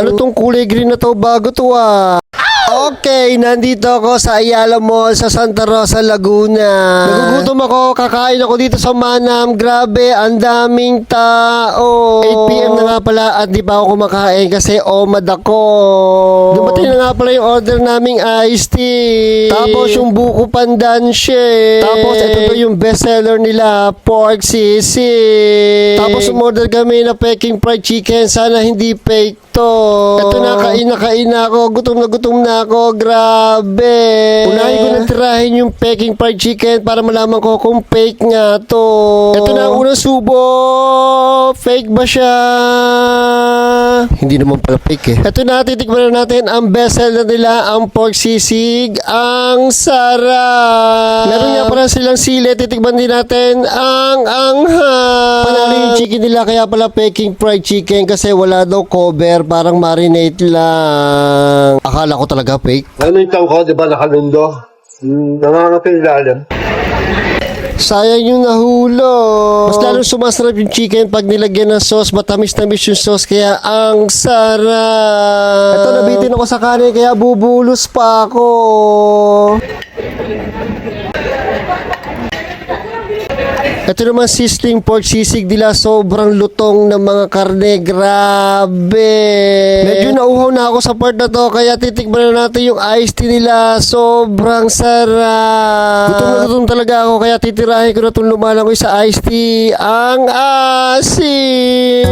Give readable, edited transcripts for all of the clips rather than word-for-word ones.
Ano tong kulay green na to? Bago to ah. Okay, nandito ako sa Ayala Mall sa Santa Rosa, Laguna. Nagugutom ako, kakain ako dito sa Manam. Grabe, ang daming tao. 8 PM na nga pala at di pa ako kumakain kasi omad ako. Dumating na nga pala yung order naming iced tea. Tapos yung buko pandan shake. Tapos ito to yung bestseller nila, pork sisig. Tapos umorder kami na Peking fried chicken. Sana hindi fake to. Ito na, kain na ako. Gutom na ako. Grabe. Unahin ko na tirahin yung Peking fried chicken para malaman ko kung fake nga to. Ito na ang unang subo. Fake ba siya? Hindi naman pala fake eh. Ito na, titikman na natin ang bestseller nila, ang pork sisig. Ang sarap. Meron nga pala silang sili. Titikman din natin ang anghang. Panalo yung chicken nila, kaya pala Peking fried chicken kasi wala daw cover. Parang marinate lang. Akala ko talaga fake. Ano yung tangko, di ba, nakalundo? Nangangapin lalim. Sayang yung nahulog. Mas lalong sumasarap yung chicken pag nilagyan ng sauce. Matamis-tamis yung sauce, kaya ang sarap. Ito, nabitin ako sa kanin, kaya bubulos pa ako. Ito naman sizzling pork sisig nila, sobrang lutong ng mga karne, grabe. Medyo nauhaw na ako sa part na to, kaya titikman na natin yung iced tea nila, sobrang sarap. Gutom talaga ako, kaya titirahin ko na itong lumalangoy sa iced tea, ang asim.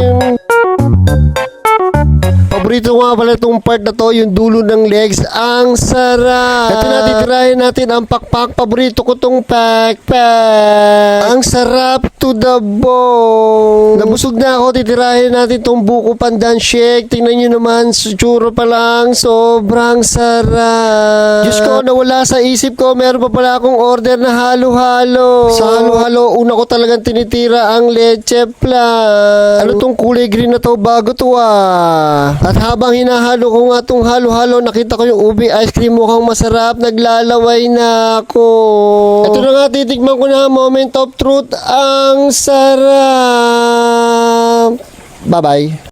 Paborito nga pala itong part na to, yung dulo ng legs. Ang sarap. Ito na, titirahin natin ang pakpak. Paborito ko tong pakpak. Ang sarap to the bone. Nabusog na ako, titirahin natin tong buko pandan shake. Tingnan nyo naman, sutsuro pa lang. Sobrang sarap. Diyos ko, nawala sa isip ko. Meron pa pala akong order na halo-halo. Sa halo-halo, una ko talagang tinitira ang leche plan. Ano tong kulay green na to? Bago to ah. At habang hinahalo ko nga itong halo-halo, nakita ko yung ube ice cream, mukhang masarap. Naglalaway na ako. Ito na nga, titikman ko na, moment of truth. Ang sarap. Bye-bye.